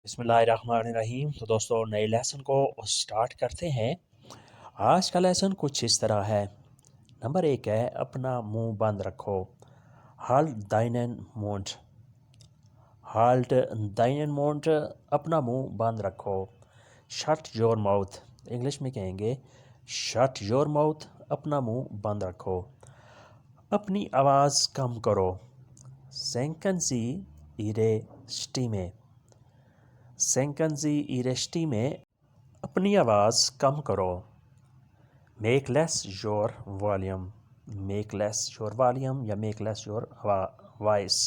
بسم اللہ الرحمن الرحیم۔ تو دوستو نئے لیسن کو سٹارٹ کرتے ہیں۔ آج کا لیسن کچھ اس طرح ہے۔ نمبر 1 ہے اپنا منہ بند رکھو۔ ہالٹ دائنن مونٹ، ہالٹ دائنن مونٹ، اپنا منہ بند رکھو۔ شٹ یور ماؤتھ، انگلش میں کہیں گے شٹ یور ماؤتھ، اپنا منہ بند رکھو۔ اپنی آواز کم کرو۔ سینکن سی ایرے سٹیمے، سینکن سی ایرے سٹیمے، اپنی آواز کم کرو۔ Make less your volume, make less your volume یا میک لیس یور وائس۔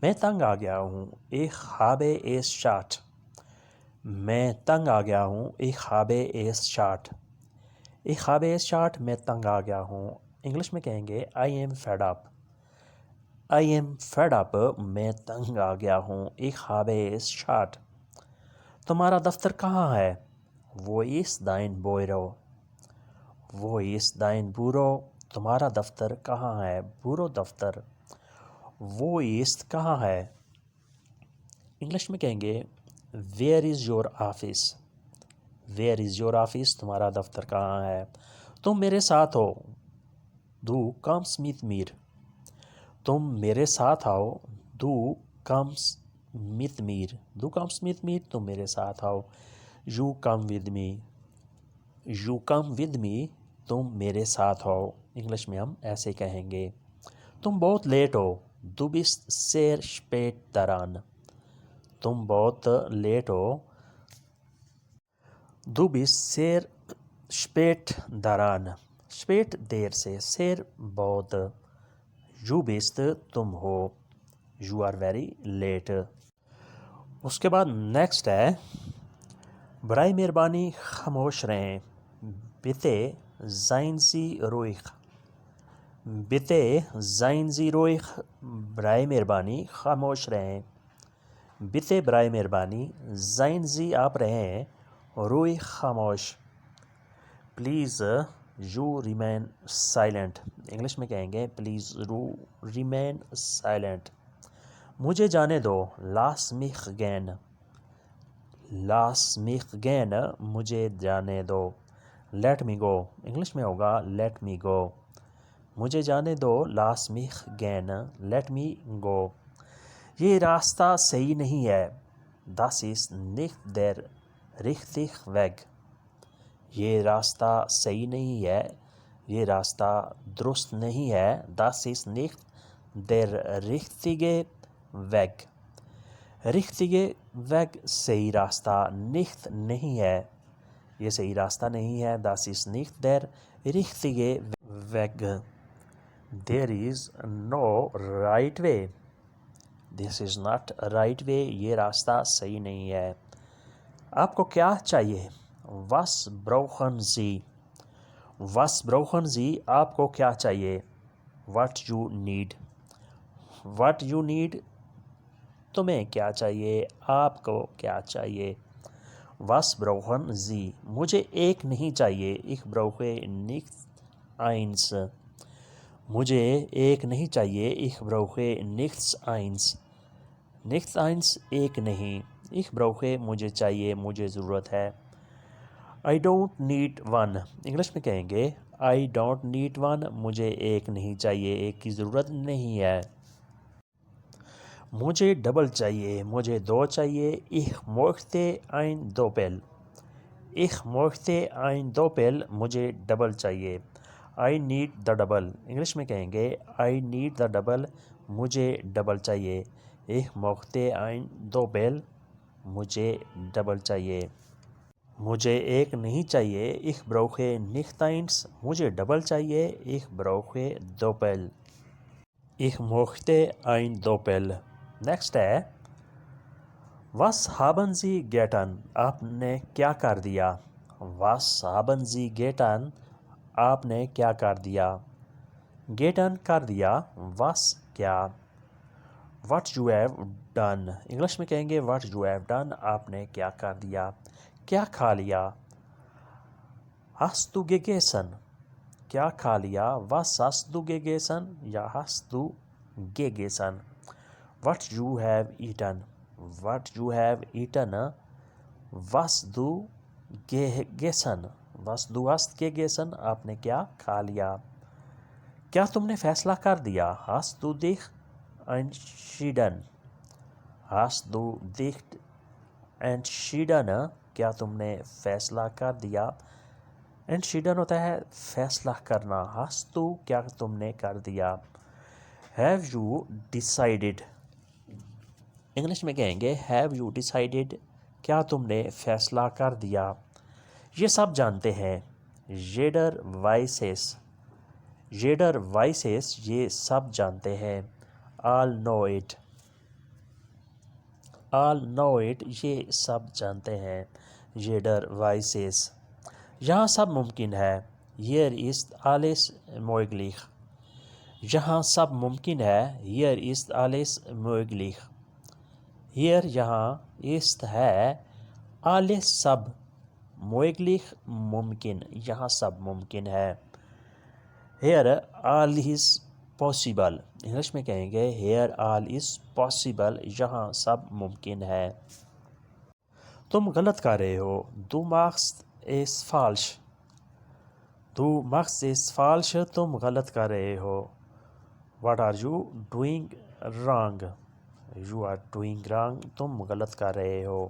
میں تنگ آ گیا ہوں، ایک ہابے ایس شاٹ، میں تنگ آ گیا ہوں، ایک ہابے ایس شاٹ، ایک ہابے ایس شاٹ، میں تنگ آ گیا ہوں۔ انگلش میں کہیں گے I am fed up, I am fed up, میں تنگ آ گیا ہوں، ایک ہابے ایس شاٹ۔ تمہارا دفتر کہاں ہے؟ وہ اس دائن بوئرو، وہ اس دائن بورو، تمہارا دفتر کہاں ہے؟ بورو دفتر۔ وہ ایست کہاں ہے؟ انگلش میں کہیں گے where is your office, where is your office, تمہارا دفتر کہاں ہے؟ تم میرے ساتھ ہو، دو کمس میت میر، تم میرے ساتھ آؤ، دو کمس میت میر، دو کمس میت میر، تم میرے ساتھ آؤ۔ You come with me, you come with me, تم میرے ساتھ آؤ۔ انگلش میں ہم ایسے کہیں گے۔ تم بہت لیٹ ہو، دو بیسٹ سیر شپیٹ دران، تم بہت لیٹ ہو، دو بیسٹ سیر شپیٹ دران، شپیٹ دیر سے، سیر بہت، یو بیسٹ تم ہو، یو آر ویری لیٹ۔ اس کے بعد نیکسٹ ہے برائے مہربانی خاموش رہیں، بتے زائن سی روئخ، بتے زائن سی روئخ، برائے مہربانی خاموش رہیں، بتے برائے مہربانی، زائن زی آپ رہیں، روئخ خاموش، please you remain silent, English میں کہیں گے پلیز یو ریمین سائلنٹ۔ مجھے جانے دو، لاس میخ گین، لاس میخ گین، مجھے جانے دو، لیٹ می گو، انگلش میں ہوگا لیٹ می گو، مجھے جانے دو، لاس میخ گین، لیٹ می گو۔ یہ راستہ صحیح نہیں ہے، دس از nicht der richtige Weg، یہ راستہ صحیح نہیں ہے، یہ راستہ درست نہیں ہے، دس از nicht der richtige Weg، richtige Weg صحیح راستہ، nicht نہیں ہے، یہ صحیح راستہ نہیں ہے، das ist nicht der richtige Weg، there is no right way، this is not right way، یہ راستہ صحیح نہیں ہے۔ آپ کو کیا چاہیے؟ was brauchen Sie، was brauchen Sie، آپ کو کیا چاہیے؟ what you need، what you need، تمہیں کیا چاہیے، آپ کو کیا چاہیے۔ was brauchen Sie، مجھے ایک نہیں چاہیے، ich brauche nicht eins، مجھے ایک نہیں چاہیے، ich brauche nichts eins، nichts eins ایک نہیں، ich brauche مجھے چاہیے، مجھے ضرورت ہے۔ I don't need one، English میں کہیں گے I don't need one، مجھے ایک نہیں چاہیے، ایک کی ضرورت نہیں ہے۔ مجھے ڈبل چاہیے، مجھے دو چاہیے، ich möchte ein Doppel، ich möchte ein Doppel، مجھے ڈبل چاہیے۔ I need the double، English میں کہیں گے I need the double، مجھے ڈبل چاہیے۔ ich möchte ein Doppel، مجھے ڈبل چاہیے۔ مجھے ایک نہیں چاہیے، ich brauche nicht eins، مجھے ڈبل چاہیے، ich brauche Doppel، ich möchte ein Doppel۔ Next ہے was haben Sie getan، آپ نے کیا کر دیا۔ was haben Sie getan، آپ نے کیا کر دیا۔ getan کر دیا، was کیا۔ what you have done، English میں کہیں گے what you have done، آپ نے کیا کر دیا۔ کیا کھا لیا، hast du gegessen، کیا کھا لیا، was hast du gegessen یا hast du gegessen۔ what you have eaten، what you have eaten, was du gegessen, was du hast gegessen, آپ نے کیا کھا لیا. کیا تم نے فیصلہ کر دیا, hast du dich entschieden, hast du dich entschieden, کیا تم نے فیصلہ کر دیا. entschieden ہوتا ہے فیصلہ کرنا, hast du کیا تم نے کر دیا. have you decided, انگلش میں کہیں گے have you decided, کیا تم نے فیصلہ کر دیا. یہ سب جانتے ہیں, jeder weiß es, jeder weiß es, یہ سب جانتے ہیں. all know it, all know it, یہ سب جانتے ہیں. jeder weiß es. یہاں سب ممکن ہے, hier ist alles möglich, یہاں سب ممکن ہے, hier ist alles möglich. hier یہاں, ist ہے, alles سب, möglich ممکن, یہاں سب ممکن ہے. here all is possible, English میں کہیں گے here all is possible, یہاں سب ممکن ہے. تم غلط کر رہے ہو, du machst es falsch, du machst es falsch, تم غلط کر رہے ہو. what are you doing wrong, you are doing wrong, تم غلط کر رہے ہو.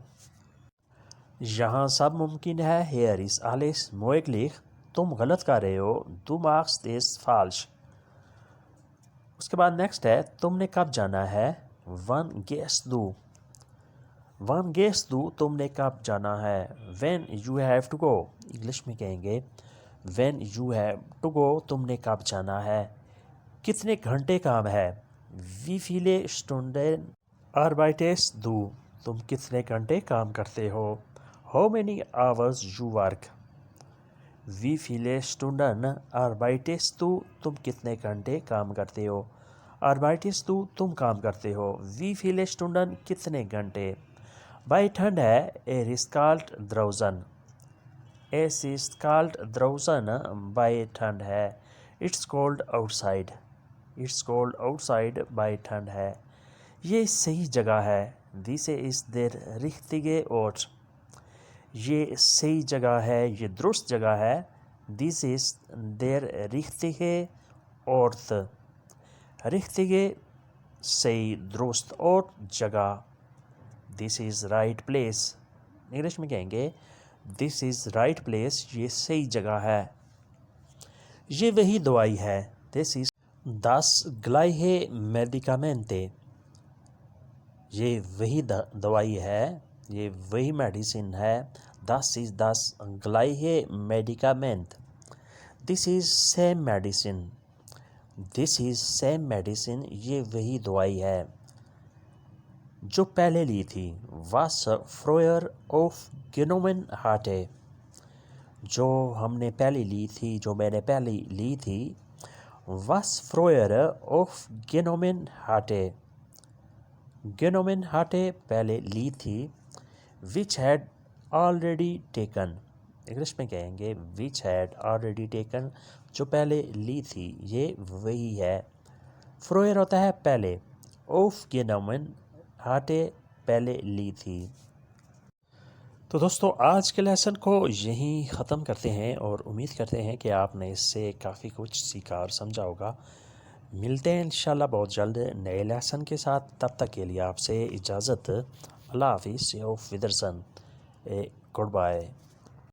یہاں سب ممکن ہے, here is alles möglich, تم غلط کر رہے ہو, du machst es falsch. اس کے بعد نیکسٹ ہے, تم نے کب جانا ہے, wann gehst du, wann gehst du, تم نے کب جانا ہے. when you have to go, English میں کہیں گے when you have to go, تم نے کب جانا ہے. کتنے گھنٹے کام ہے, wie viele Stunden arbeitest du, تم کتنے گھنٹے کام کرتے ہو. how many hours you work, wie viele Stunden arbeitest du, تم کتنے گھنٹے کام کرتے ہو. arbeitest du, تم کام کرتے ہو, wie viele Stunden, کتنے گھنٹے. bei ٹھنڈ ہے, er ist kalt draußen, es ist kalt draußen, bei ٹھنڈ ہے, it's cold outside, it's cold outside, bei ٹھنڈ ہے. یہ صحیح جگہ ہے, diese ist der richtige Ort, یہ صحیح جگہ ہے, یہ درست جگہ ہے, this ist der richtige Ort, richtige صحیح, درست, Ort جگہ, this is right place, English میں کہیں گے this is right place, یہ صحیح جگہ ہے. یہ وہی دوائی ہے, this is das gleiche Medikamente, یہ وہی دوائی ہے, یہ وہی میڈیسن ہے. das ist das gleiche Medikament, this is same medicine, this is same medicine, یہ وہی دوائی ہے جو پہلے لی تھی. was früher aufgenommen hatte, جو ہم نے پہلے لی تھی, جو میں نے پہلے لی تھی. was früher aufgenommen hatte, genommen hatte پہلے لی تھی. which had already taken, English میں کہیں گے which had already taken, جو پہلے لی تھی, یہ وہی ہے. früher ہوتا ہے پہلے, aufgenommen hatte پہلے لی تھی. تو دوستو آج کے لیسن کو یہیں ختم کرتے ہیں, اور امید کرتے ہیں کہ آپ نے اس سے کافی کچھ سیکھا اور سمجھا ہوگا. ملتے ہیں انشاءاللہ بہت جلد نئے لیسن کے ساتھ. تب تک کے لیے آپ سے اجازت. اللہ حافظ. auf Wiedersehen. Good bye.